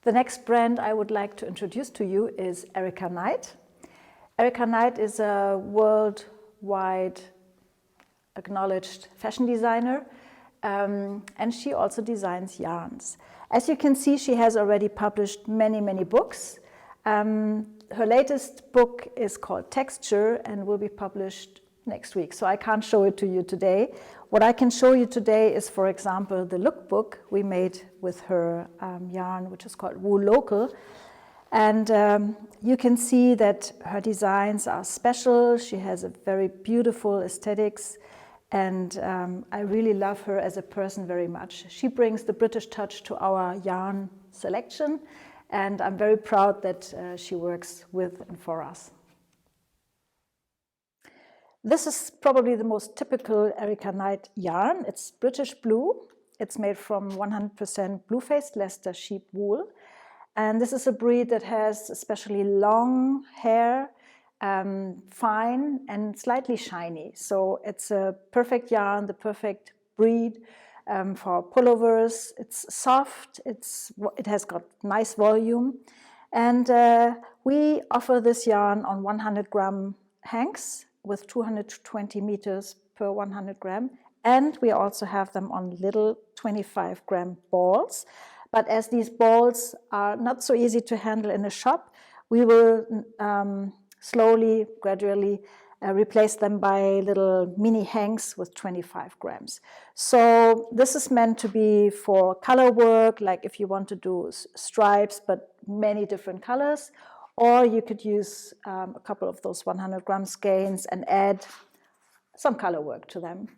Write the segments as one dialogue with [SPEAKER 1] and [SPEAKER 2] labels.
[SPEAKER 1] The next brand I would like to introduce to you is Erika Knight. Erika Knight is a worldwide acknowledged fashion designer, and she also designs yarns. As you can see, she has already published many books. Her latest book is called Texture and will be published next week, so I can't show it to you today. What I can show you today is, for example, the lookbook we made with her yarn, which is called Woollocal. And you can see that her designs are special. She has a very beautiful aesthetics, and I really love her as a person very much. She brings the British touch to our yarn selection, and I'm very proud that she works with and for us. This is probably the most typical Erika Knight yarn. It's British blue. It's made from 100% blue-faced Leicester sheep wool. And this is a breed that has especially long hair, fine and slightly shiny. So it's a perfect yarn, the perfect breed for pullovers. It's soft, it has got nice volume. And we offer this yarn on 100-gram hanks with 220 meters per 100 gram. And we also have them on little 25-gram balls. But as these balls are not so easy to handle in a shop, we will slowly, gradually replace them by little mini hanks with 25 grams. So this is meant to be for color work, like if you want to do stripes, but many different colors, or you could use a couple of those 100-gram skeins and add some color work to them.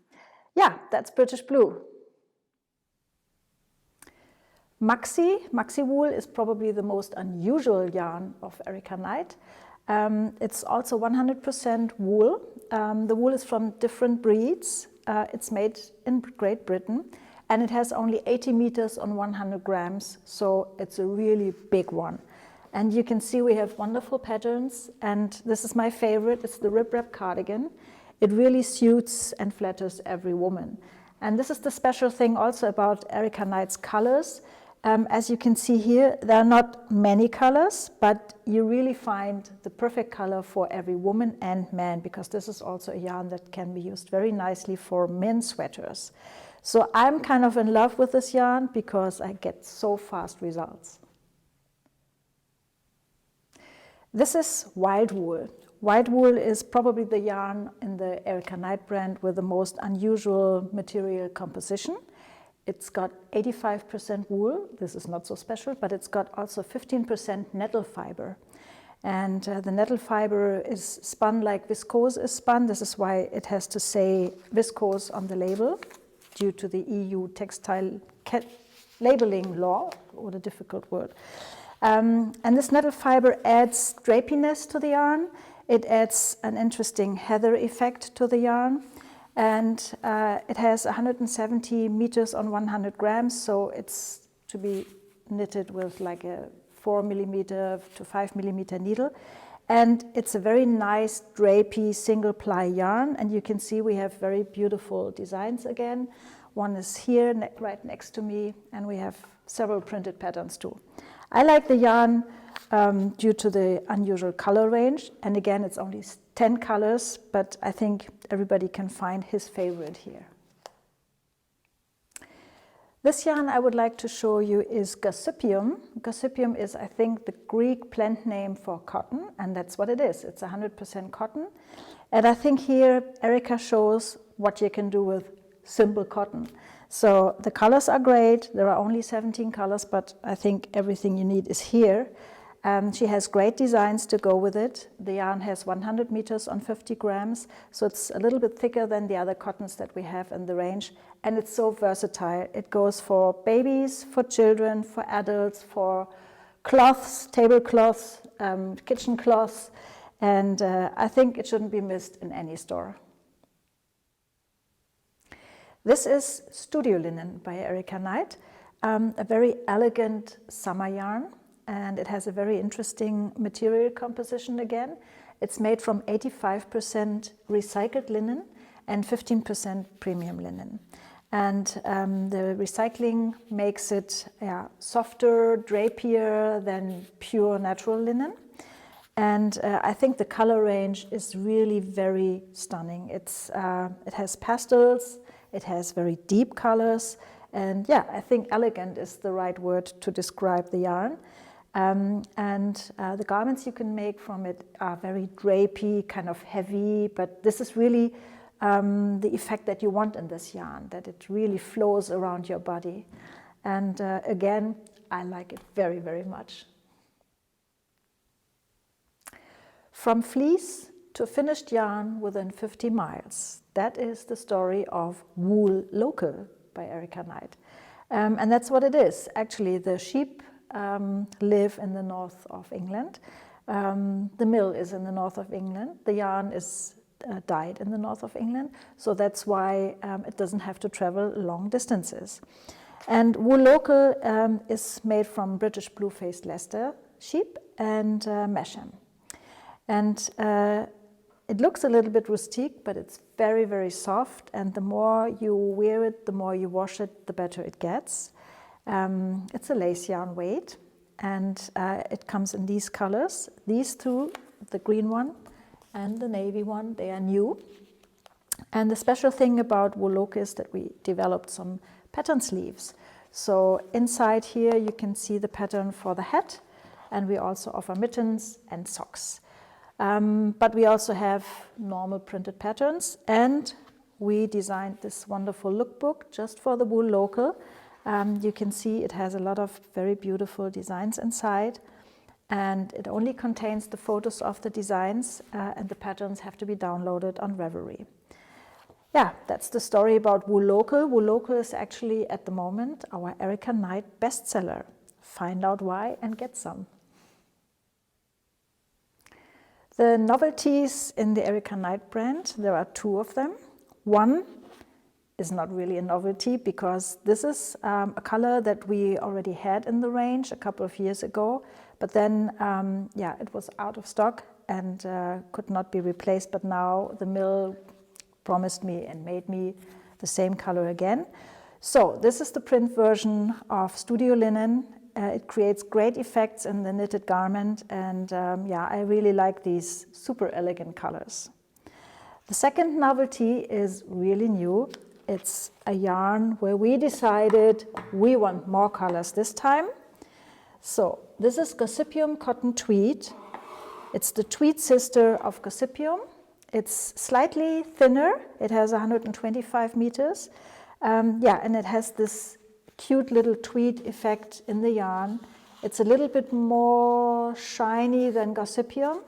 [SPEAKER 1] Yeah, that's British blue. Maxiwool is probably the most unusual yarn of Erika Knight. It's also 100% wool. The wool is from different breeds. It's made in Great Britain, and it has only 80 meters on 100 grams, so it's a really big one. And you can see we have wonderful patterns, and this is my favorite. It's the rib wrap cardigan. It really suits and flatters every woman. And this is the special thing also about Erika Knight's colors. As you can see here, there are not many colors, but you really find the perfect color for every woman and man, because this is also a yarn that can be used very nicely for men's sweaters. So I'm kind of in love with this yarn because I get so fast results. This is Wildwool. Wildwool is probably the yarn in the Erika Knight brand with the most unusual material composition. It's got 85% wool. This is not so special, but it's got also 15% nettle fiber. And the nettle fiber is spun like viscose is spun. This is why it has to say viscose on the label, due to the EU textile labeling law, what a difficult word. And this nettle fiber adds drapiness to the yarn. It adds an interesting heather effect to the yarn. And it has 170 meters on 100 grams, so it's to be knitted with like a 4 millimeter to 5 millimeter needle. And it's a very nice drapey single ply yarn, and you can see we have very beautiful designs again. One is here right next to me, and we have several printed patterns too. I like the yarn due to the unusual color range, and again it's only 10 colors, but I think everybody can find his favorite here. This yarn I would like to show you is Garcipium. Garcipium is, I think, the Greek plant name for cotton, and that's what it is. It's 100% cotton. And I think here Erika shows what you can do with simple cotton. So the colors are great. There are only 17 colors, but I think everything you need is here. She has great designs to go with it. The yarn has 100 meters on 50 grams, so it's a little bit thicker than the other cottons that we have in the range, and it's so versatile. It goes for babies, for children, for adults, for cloths, tablecloths, kitchen cloths, and I think it shouldn't be missed in any store. This is Studio Linen by Erika Knight, a very elegant summer yarn. And it has a very interesting material composition again. It's made from 85% recycled linen and 15% premium linen. And the recycling makes it softer, drapier than pure natural linen. And I think the color range is really very stunning. It has pastels, it has very deep colors, and yeah, I think elegant is the right word to describe the yarn. The garments you can make from it are very drapey, kind of heavy, but this is really the effect that you want in this yarn, that it really flows around your body. And again, I like it very, very much. From fleece to finished yarn within 50 miles. That is the story of Woollocal by Erika Knight. And that's what it is. Actually, the sheep live in the north of England. The mill is in the north of England. The yarn is dyed in the north of England. So that's why it doesn't have to travel long distances. And Woollocal is made from British blue-faced Leicester sheep and Mesham. And it looks a little bit rustique, but it's very, very soft. And the more you wear it, the more you wash it, the better it gets. It's a lace yarn weight, and it comes in these colors. These two, the green one and the navy one, they are new. And the special thing about Woollocal is that we developed some pattern sleeves. So inside here you can see the pattern for the hat, and we also offer mittens and socks. But we also have normal printed patterns, and we designed this wonderful lookbook just for the Woollocal. You can see it has a lot of very beautiful designs inside, and it only contains the photos of the designs, and the patterns have to be downloaded on Ravelry. Yeah, that's the story about Woollocal. Woollocal is actually at the moment our Erika Knight bestseller. Find out why and get some. The novelties in the Erika Knight brand, there are two of them. One is not really a novelty because this is a color that we already had in the range a couple of years ago, but then it was out of stock and could not be replaced, but now the mill promised me and made me the same color again. So this is the print version of Studio Linen. It creates great effects in the knitted garment, and I really like these super elegant colors. The second novelty is really new. It's a yarn where we decided we want more colors this time. So this is Garcipium cotton tweed. It's the tweed sister of Garcipium. It's slightly thinner. It has 125 meters. And it has this cute little tweed effect in the yarn. It's a little bit more shiny than Garcipium,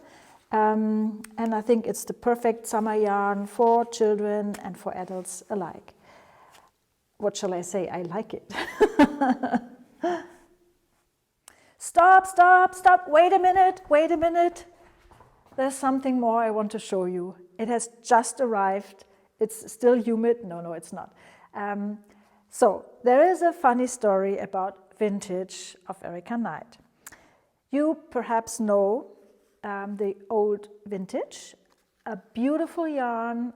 [SPEAKER 1] and I think it's the perfect summer yarn for children and for adults alike. What shall I say? I like it. Stop, wait a minute. There's something more I want to show you. It has just arrived. It's still humid. No, it's not. So there is a funny story about vintage of Erika Knight. You perhaps know the old vintage, a beautiful yarn,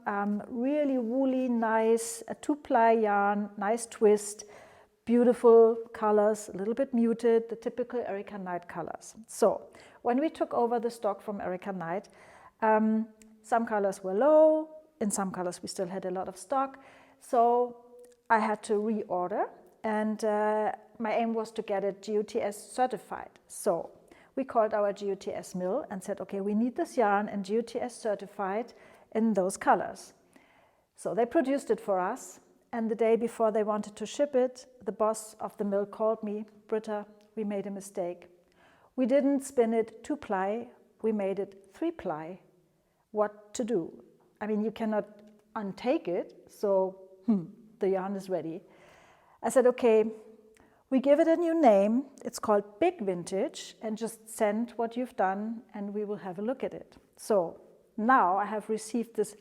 [SPEAKER 1] really woolly, nice, a 2-ply yarn, nice twist, beautiful colors, a little bit muted, the typical Erika Knight colors. So when we took over the stock from Erika Knight, some colors were low, in some colors we still had a lot of stock. So I had to reorder, and my aim was to get it GOTS certified. So we called our GOTS mill and said, okay, we need this yarn and GOTS certified in those colors. So they produced it for us, and the day before they wanted to ship it, the boss of the mill called me, Britta, we made a mistake. We didn't spin it 2-ply, we made it 3-ply. What to do? I mean, you cannot untake it, so the yarn is ready. I said, okay, we give it a new name. It's called Big Vintage, and just send what you've done and we will have a look at it. So now I have received this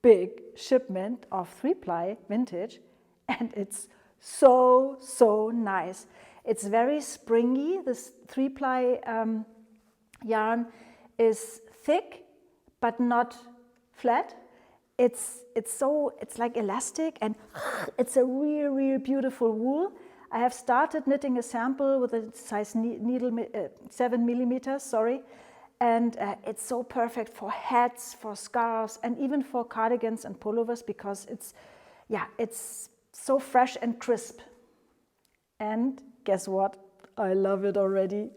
[SPEAKER 1] big shipment of 3-ply vintage, and it's so nice. It's very springy. This 3-ply yarn is thick but not flat. it's like elastic, and it's a real beautiful wool. I have started knitting a sample with a size needle 7 millimeters, sorry, and it's so perfect for hats, for scarves, and even for cardigans and pullovers, because it's so fresh and crisp. And guess what? I love it already.